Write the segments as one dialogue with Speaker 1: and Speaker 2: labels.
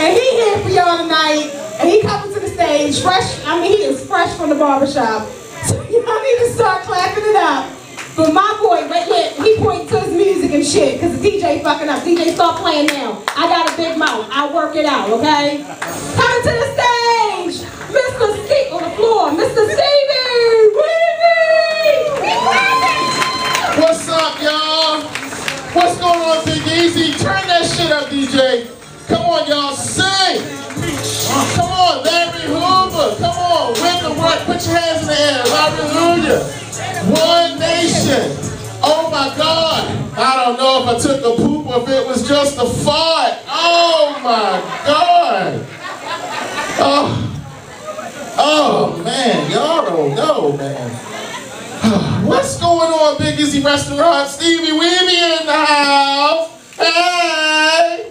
Speaker 1: And he here for y'all tonight. And he coming to the stage fresh. I mean, he is fresh from the barbershop. So y'all need to start clapping it up. But my boy, right here, he pointing to his music and shit, because the DJ fucking up. DJ, start playing now. I got a big mouth. I'll work it out, okay? Coming to the stage, Mr. Steve on the floor, Mr. Stevieweevie!
Speaker 2: What's up, y'all? What's going on, Big Easy? Turn that shit up, DJ. Come on, y'all, sing. Come on, Larry Hoover. Come on, with the work. Put your hands in the air. Hallelujah. One nation. Oh my God. I don't know if I took a poop or if it was just a fart. Oh my God. Oh man, y'all don't know, man. What's going on, Big Easy Restaurant? Stevieweevie in the house. Hey.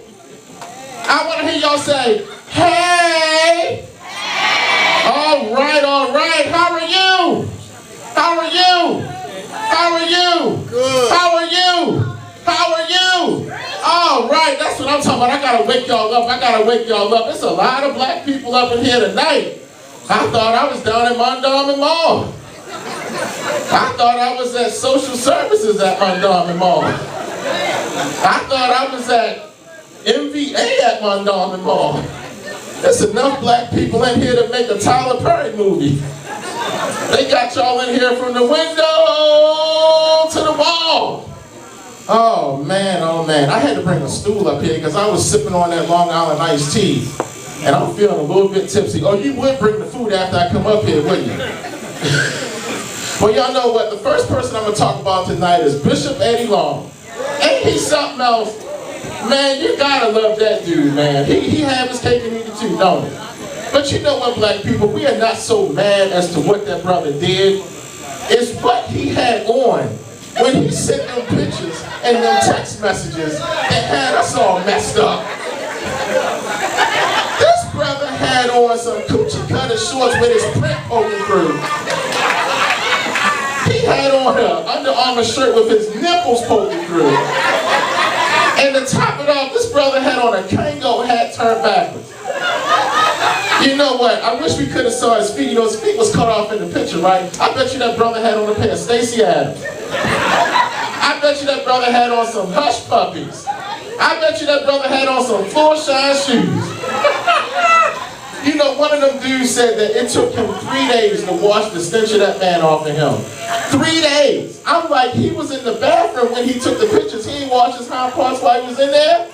Speaker 2: I want to hear y'all say, hey. All right, all right. How are you? How are you? How are you? Good. How are you? How are you? All right, that's what I'm talking about. I gotta wake y'all up. I gotta wake y'all up. There's a lot of black people up in here tonight. I thought I was down at Mondawmin Mall. I thought I was at social services at Mondawmin Mall. I thought I was at MVA at Mondawmin Mall. There's enough black people in here to make a Tyler Perry movie. They got y'all in here from the window to the wall. Oh man, oh man. I had to bring a stool up here because I was sipping on that Long Island iced tea. And I'm feeling a little bit tipsy. Oh, you would bring the food after I come up here, wouldn't you? Well, y'all know what? The first person I'm going to talk about tonight is Bishop Eddie Long. Ain't he something else? Man, you gotta love that dude, man. He have his cake and eat it too, don't he? But you know what, black people? We are not so mad as to what that brother did. It's what he had on when he sent them pictures and them text messages that had us all messed up. This brother had on some coochie cutter shorts with his print poking through. He had on an Under Armour shirt with his nipples poking through. And to top it off, this brother had on a Kango hat turned backwards. You know what? I wish we could have saw his feet. You know, his feet was cut off in the picture, right? I bet you that brother had on a pair of Stacey Adams. I bet you that brother had on some Hush Puppies. I bet you that brother had on some full shine shoes. You know, one of them dudes said that it took him 3 days to wash the stench of that man off of him. 3 days. I'm like, he was in the bathroom when he took the pictures. He didn't wash his hind parts while he was in there.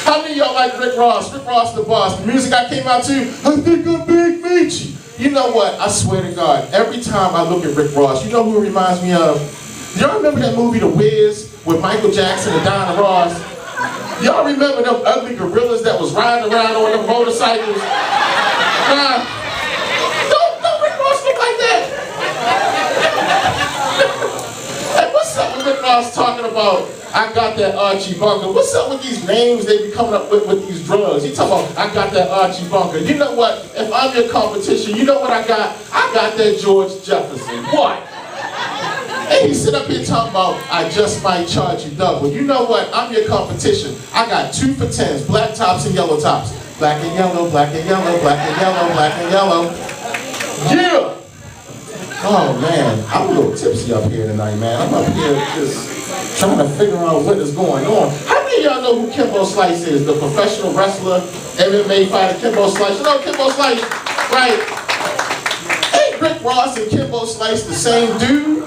Speaker 2: How many of y'all like Rick Ross? Rick Ross the boss. The music I came out to, I think I'm Big Meechy. You know what? I swear to God, every time I look at Rick Ross, you know who it reminds me of? Y'all remember that movie The Wiz with Michael Jackson and Diana Ross? Y'all remember them ugly gorillas that was riding around on them motorcycles? Don't Rick Ross look like that? Hey, what's up with Rick Ross talking about, I got that Archie Bunker? What's up with these names they be coming up with these drugs? He talking about, I got that Archie Bunker. You know what? If I'm your competition, you know what I got? I got that George Jefferson. What? And he sit up here talking about, I just might charge you double. You know what? I'm your competition. I got 2 for 10s, black tops and yellow tops. Black and yellow, black and yellow, black and yellow, black and yellow. Yeah! Oh man, I'm a little tipsy up here tonight, man. I'm up here just trying to figure out what is going on. How many of y'all know who Kimbo Slice is? The professional wrestler, MMA fighter, Kimbo Slice. You know Kimbo Slice, right? Ain't Rick Ross and Kimbo Slice the same dude?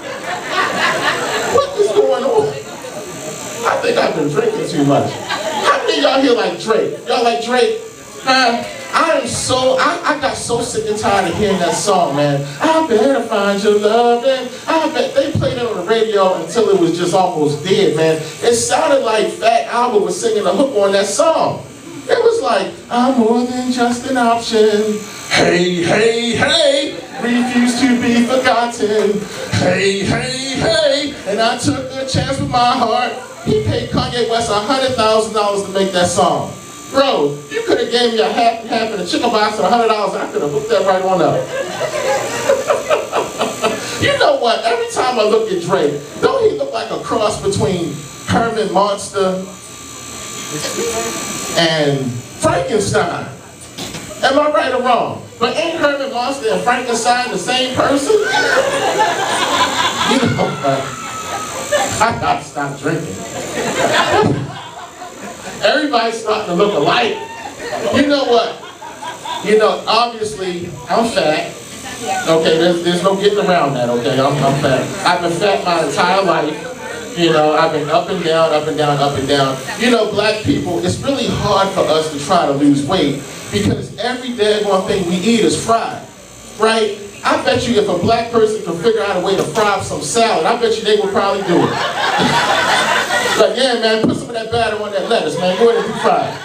Speaker 2: What is going on? I think I've been drinking too much. How many of y'all here like Drake? Y'all like Drake? I got so sick and tired of hearing that song, man. I better find your love, and I bet they played it on the radio until it was just almost dead, man. It sounded like Fat Albert was singing the hook on that song. It was like, I'm more than just an option. Hey, hey, hey, refuse to be forgotten. Hey, hey, hey, and I took a chance with my heart. He paid Kanye West $100,000 to make that song. Bro, you could have gave me a half and a chicken box for $100, and I could have hooked that right on up. You know what? Every time I look at Drake, don't he look like a cross between Herman Monster and Frankenstein. Am I right or wrong? But ain't Herman Monster and Frankenstein the same person? You know, I gotta stop drinking. Everybody's starting to look alike. You know what? You know, obviously, I'm fat. Okay, there's no getting around that, okay? I'm fat. I've been fat my entire life. You know, I've been up and down, up and down, up and down. You know, black people, it's really hard for us to try to lose weight because every daggone thing we eat is fried, right? I bet you if a black person could figure out a way to fry up some salad, I bet you they would probably do it. Like, yeah, man, put some of that batter on that lettuce, man. Go ahead and fry it.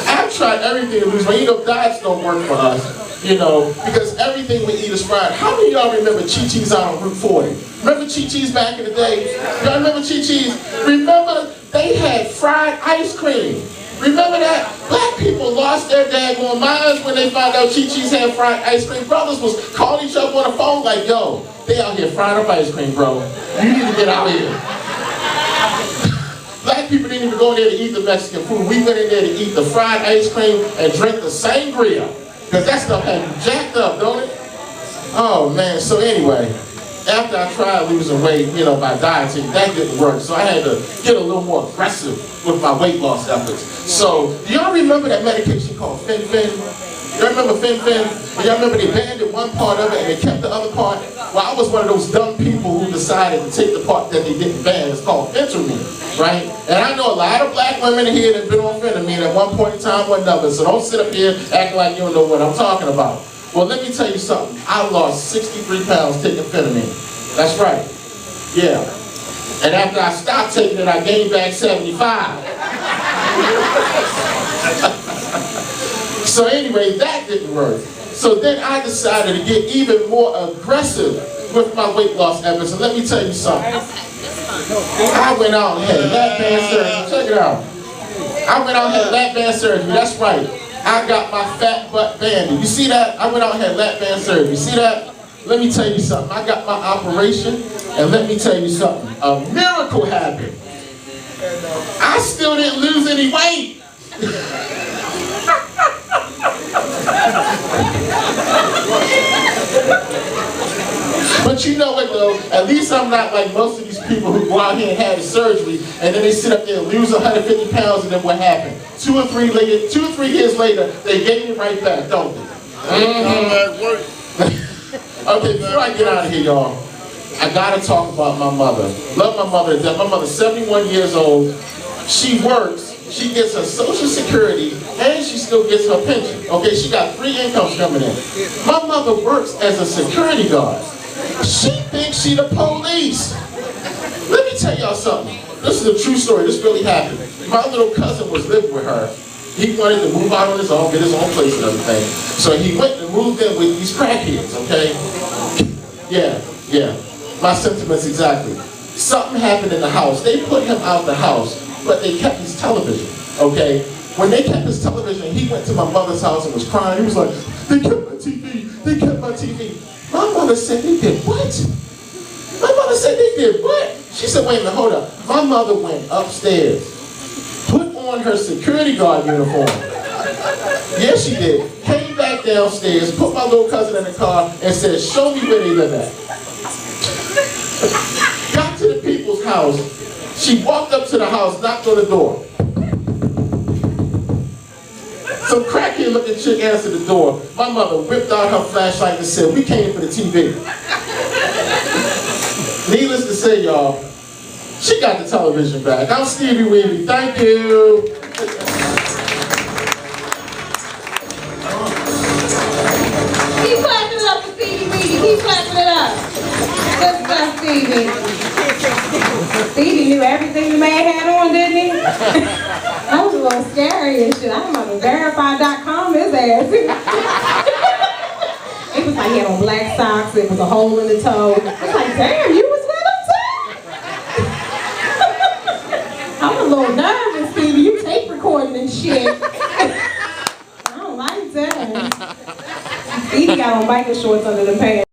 Speaker 2: I've tried everything to lose weight. You know, diets don't work for us, you know, because everything we eat is fried. How many of y'all remember Chi-Chi's out on Route 40? Remember Chi-Chi's back in the day? Y'all remember Chi-Chi's? Remember they had fried ice cream. Remember that? Black people lost their daggone minds when they found out Chi-Chi's had fried ice cream. Brothers was calling each other on the phone like, yo, they out here frying up ice cream, bro. You need to get out here. Black people didn't even go in there to eat the Mexican food. We went in there to eat the fried ice cream and drink the sangria. Because that stuff had you jacked up, don't it? Oh, man. So anyway, after I tried losing weight, you know, by dieting, that didn't work. So I had to get a little more aggressive with my weight loss efforts. So, do y'all remember that medication called Fen-Phen? Y'all remember Fen-Phen? Y'all remember they banned one part of it and they kept the other part? Well, I was one of those dumb people who decided to take the part that they didn't ban. It's called phentermine, right? And I know a lot of black women here that have been on phentermine at one point in time or another, so don't sit up here acting like you don't know what I'm talking about. Well, let me tell you something. I lost 63 pounds taking phentermine. That's right. Yeah. And after I stopped taking it, I gained back 75. So anyway, that didn't work. So then I decided to get even more aggressive with my weight loss efforts. And let me tell you something. I went out and had lap band surgery. Check it out. I went out and had lap band surgery. That's right. I got my fat butt banded. You see that? I went out and had lap band surgery. You see that? Let me tell you something. I got my operation, and let me tell you something. A miracle happened. I still didn't lose any weight. But you know what though, at least I'm not like most of these people who go out here and have surgery and then they sit up there and lose 150 pounds and then what happened? 2 or 3 years later, they gain it right back, don't they? Okay, before I get out of here, y'all, I gotta talk about my mother. Love my mother to death. My mother's 71 years old. She works, she gets her Social Security, and she still gets her pension. Okay, she got 3 incomes coming in. My mother works as a security guard. She thinks she the police. Let me tell y'all something. This is a true story. This really happened. My little cousin was living with her. He wanted to move out on his own, get his own place and everything. So he went and moved in with these crackheads, okay? Yeah. My sentiments exactly. Something happened in the house. They put him out the house, but they kept his television, okay? When they kept his television, he went to my mother's house and was crying. He was like, they kept my TV, they kept my TV. My mother said, they did what? My mother said, they did what? She said, wait a minute, hold up. My mother went upstairs, put on her security guard uniform. Yes, she did. Came back downstairs, put my little cousin in the car, and said, show me where they live at. Got to the people's house. She walked up to the house, knocked on the door. Some crackhead looking chick answered the door. My mother whipped out her flashlight and said, we came for the TV. Needless to say, y'all, she got the television back. I'm Stevieweevie. Thank you.
Speaker 1: Keep clapping it up for Stevieweevie. Keep clapping it up. Good stuff, Stevie. Stevie knew everything the man had on, didn't he? That was a little scary and shit. I'm on verify.com his ass. It was like he had on black socks. It was a hole in the toe. I was like, damn, you was with him too? I'm a little nervous, Stevie. You tape recording and shit. I don't like that. Stevie got on biker shorts under the pants.